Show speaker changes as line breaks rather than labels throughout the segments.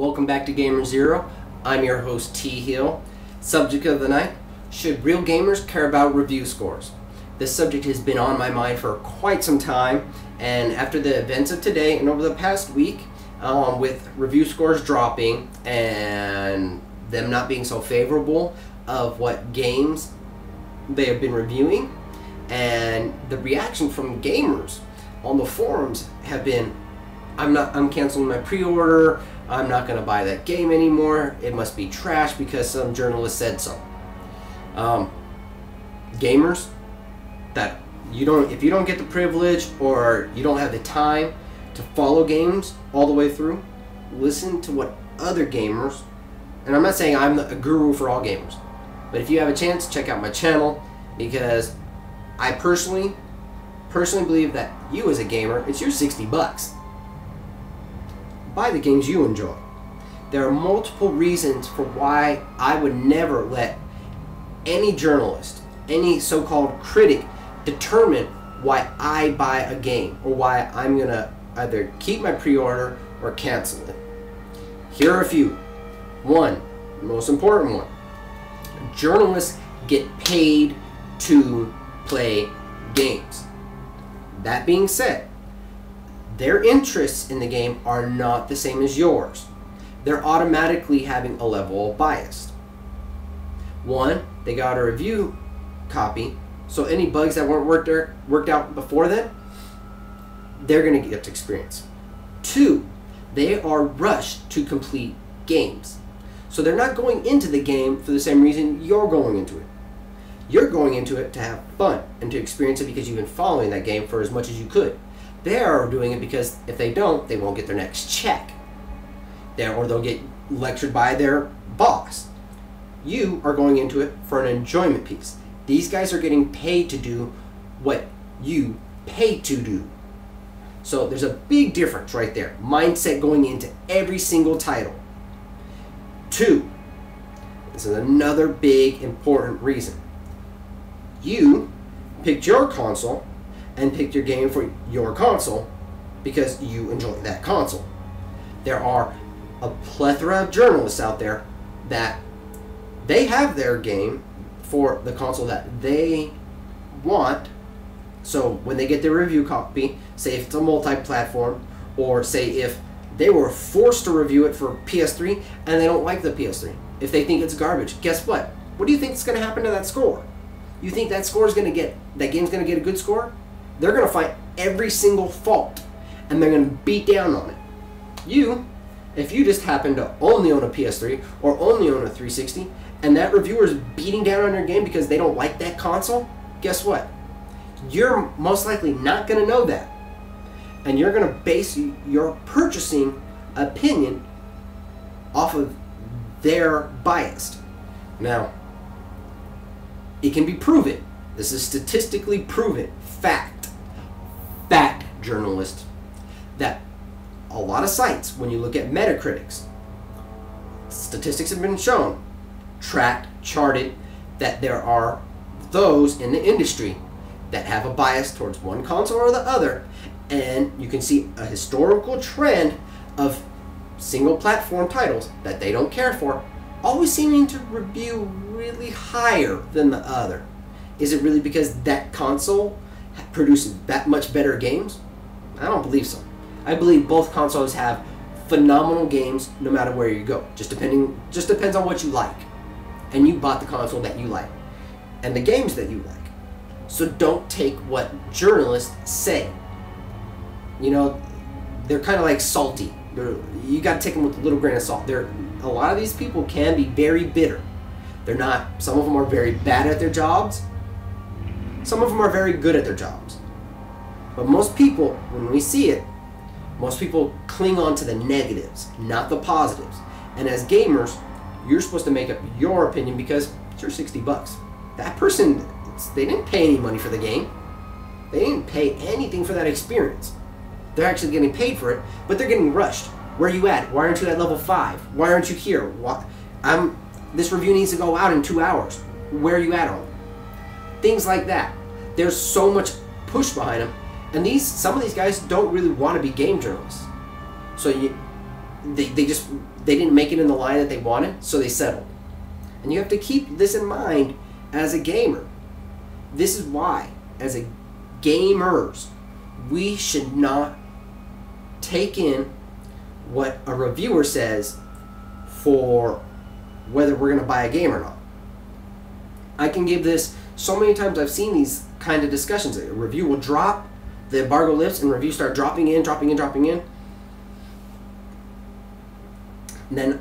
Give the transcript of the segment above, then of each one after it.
Welcome back to Gamer-0. I'm your host T Hill. Subject of the night: should real gamers care about review scores? This subject has been on my mind for quite some time, and after the events of today and over the past week, with review scores dropping and them not being so favorable of what games they have been reviewing, and the reaction from gamers on the forums have been, I'm canceling my pre-order, I'm not going to buy that game anymore, it must be trash because some journalist said so. Gamers, that if you don't get the privilege or you don't have the time to follow games all the way through, listen to what other gamers, and I'm not saying I'm a guru for all gamers, but if you have a chance, check out my channel, because I personally believe that you as a gamer, it's your 60 bucks. Buy the games you enjoy. There are multiple reasons for why I would never let any journalist, any so-called critic, determine why I buy a game or why I'm gonna either keep my pre-order or cancel it. Here are a few. One, the most important one: journalists get paid to play games. That being said, their interests in the game are not the same as yours. They're automatically having a level of bias. One, they got a review copy, so any bugs that weren't worked out before then, they're going to get to experience. Two, they are rushed to complete games. So they're not going into the game for the same reason you're going into it. You're going into it to have fun and to experience it because you've been following that game for as much as you could. They are doing it because if they don't, they won't get their next check. Or they'll get lectured by their boss. You are going into it for an enjoyment piece. These guys are getting paid to do what you pay to do. So there's a big difference right there. Mindset going into every single title. Two, this is another big important reason. You picked your console and picked your game for your console because you enjoy that console. There are a plethora of journalists out there that they have their game for the console that they want. So when they get their review copy, say if it's a multi-platform, or say if they were forced to review it for PS3 and they don't like the PS3, if they think it's garbage, guess what? What do you think is going to happen to that score? You think that game's going to get a good score? They're going to find every single fault and they're going to beat down on it. If you just happen to only own a PS3 or only own a 360 and that reviewer is beating down on your game because they don't like that console, guess what? You're most likely not going to know that. And you're going to base your purchasing opinion off of their bias. Now, it can be proven. This is statistically proven. Fact, journalist, that a lot of sites, when you look at Metacritics, statistics have been shown, tracked, charted, that there are those in the industry that have a bias towards one console or the other, and you can see a historical trend of single platform titles that they don't care for always seeming to review really higher than the other. Is it really because that console produces that much better games? I don't believe so. I believe both consoles have phenomenal games no matter where you go. Just depends on what you like. And you bought the console that you like and the games that you like. So don't take what journalists say. You know, they're kind of like salty. You got to take them with a little grain of salt. A lot of these people can be very bitter. Some of them are very bad at their jobs. Some of them are very good at their jobs. But most people, when we see it, most people cling on to the negatives, not the positives. And as gamers, you're supposed to make up your opinion because it's your 60 bucks. That person, they didn't pay any money for the game. They didn't pay anything for that experience. They're actually getting paid for it, but they're getting rushed. Where are you at? Why aren't you at level 5? Why aren't you here? This review needs to go out in 2 hours. Where are you at on it? Things like that. There's so much push behind them, and some of these guys don't really want to be game journalists. So they didn't make it in the line that they wanted, so they settled. And you have to keep this in mind as a gamer. This is why, as a gamers, we should not take in what a reviewer says for whether we're going to buy a game or not. I can give this so many times. I've seen these kind of discussions. A review will drop, the embargo lifts, and reviews start dropping in. And then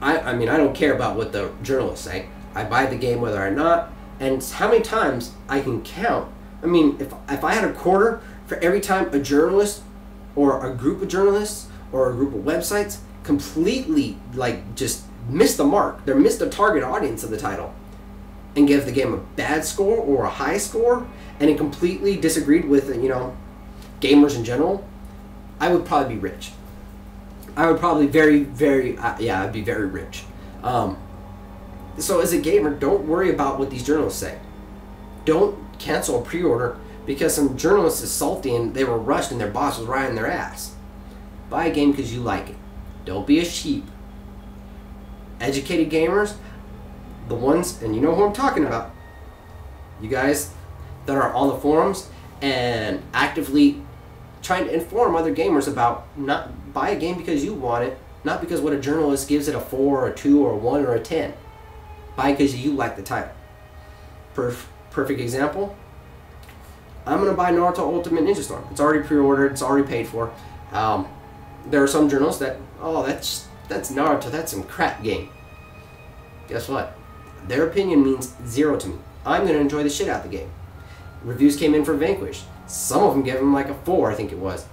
I mean, I don't care about what the journalists say. I buy the game whether or not. And how many times I can count. I mean, if I had a quarter for every time a journalist or a group of journalists or a group of websites completely like just missed the mark, they missed the target audience of the title, and give the game a bad score or a high score, and it completely disagreed with, you know, gamers in general, I would probably be rich. I would probably yeah, I'd be very rich. So as a gamer, don't worry about what these journalists say. Don't cancel a pre-order because some journalist is salty and they were rushed and their boss was riding their ass. Buy a game because you like it. Don't be a sheep. Educated gamers, the ones, and you know who I'm talking about, you guys that are on the forums and actively trying to inform other gamers about not buy a game because you want it, not because what a journalist gives it a 4 or a 2 or a 1 or a 10. Buy because you like the title. Perfect example. I'm going to buy Naruto Ultimate Ninja Storm. It's already pre-ordered. It's already paid for. There are some journalists that, oh, that's Naruto. That's some crap game. Guess what? Their opinion means zero to me. I'm going to enjoy the shit out of the game. Reviews came in for Vanquish. Some of them gave them like a 4, I think it was.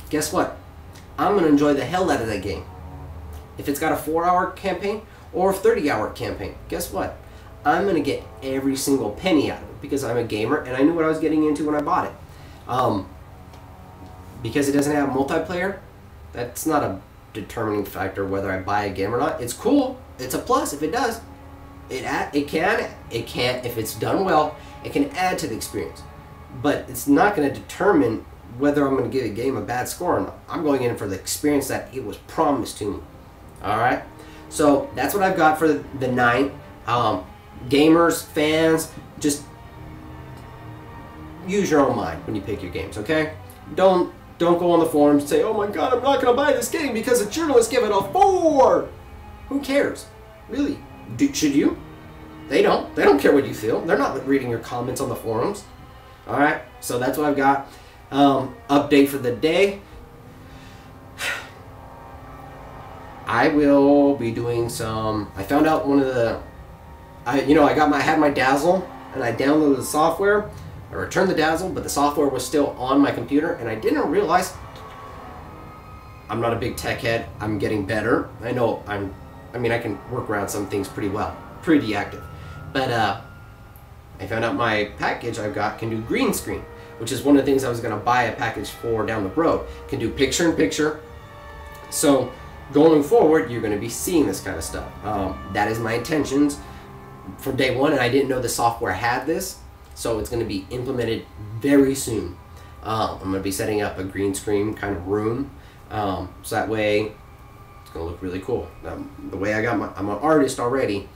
Guess what? I'm going to enjoy the hell out of that game. If it's got a 4-hour campaign or a 30-hour campaign, guess what? I'm going to get every single penny out of it because I'm a gamer and I knew what I was getting into when I bought it. Because it doesn't have multiplayer, that's not a determining factor whether I buy a game or not. It's cool. It's a plus if it does. It can, if it's done well, it can add to the experience. But it's not going to determine whether I'm going to give a game a bad score or not. I'm going in for the experience that it was promised to me. Alright? So that's what I've got for the night. Gamers, fans, just use your own mind when you pick your games, okay? Don't go on the forums and say, oh my god, I'm not going to buy this game because a journalist gave it a 4! Who cares? Really? Should you? They don't. They don't care what you feel. They're not reading your comments on the forums. Alright, so that's what I've got. Update for the day. I will be doing some... I found out one of the... I had my Dazzle, and I downloaded the software. I returned the Dazzle, but the software was still on my computer, and I didn't realize... I'm not a big tech head. I'm getting better. I know I can work around some things pretty well. Pretty active. But, I found out my package I've got can do green screen, which is one of the things I was going to buy a package for down the road. Can do picture-in-picture. So, going forward, you're going to be seeing this kind of stuff. That is my intentions from day one, and I didn't know the software had this, so it's going to be implemented very soon. I'm going to be setting up a green screen kind of room, so that way it's going to look really cool. The way I'm an artist already.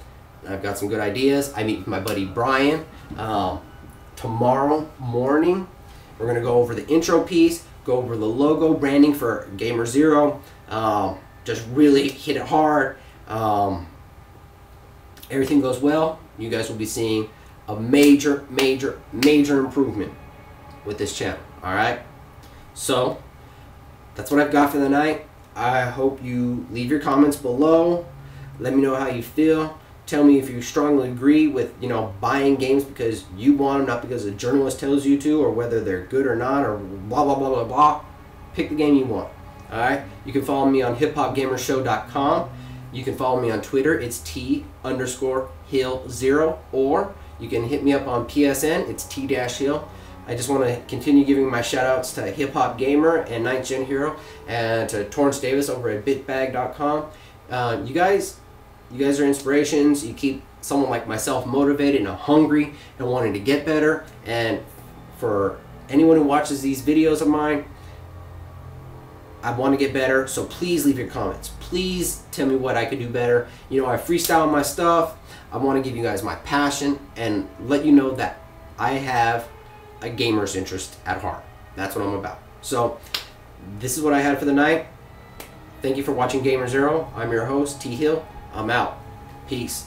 I've got some good ideas. I meet with my buddy Brian tomorrow morning. We're going to go over the intro piece, go over the logo branding for Gamer-0, just really hit it hard. Everything goes well, you guys will be seeing a major improvement with this channel. Alright? So, that's what I've got for the night. I hope you leave your comments below. Let me know how you feel. Tell me if you strongly agree with, buying games because you want them, not because a journalist tells you to, or whether they're good or not, or blah, blah, blah, blah, blah. Pick the game you want. Alright? You can follow me on hiphopgamershow.com. You can follow me on Twitter. It's T_Hill0. Or you can hit me up on PSN. It's T-Hill. I just want to continue giving my shout outs to Hip Hop Gamer and 9th Gen Hero and to Torrance Davis over at bitbag.com. You guys are inspirations. You keep someone like myself motivated and hungry and wanting to get better. And for anyone who watches these videos of mine, I want to get better, so please leave your comments. Please tell me what I could do better. You know, I freestyle my stuff. I want to give you guys my passion and let you know that I have a gamer's interest at heart. That's what I'm about. So this is what I had for the night. Thank you for watching Gamer-0. I'm your host, T Hill. I'm out. Peace.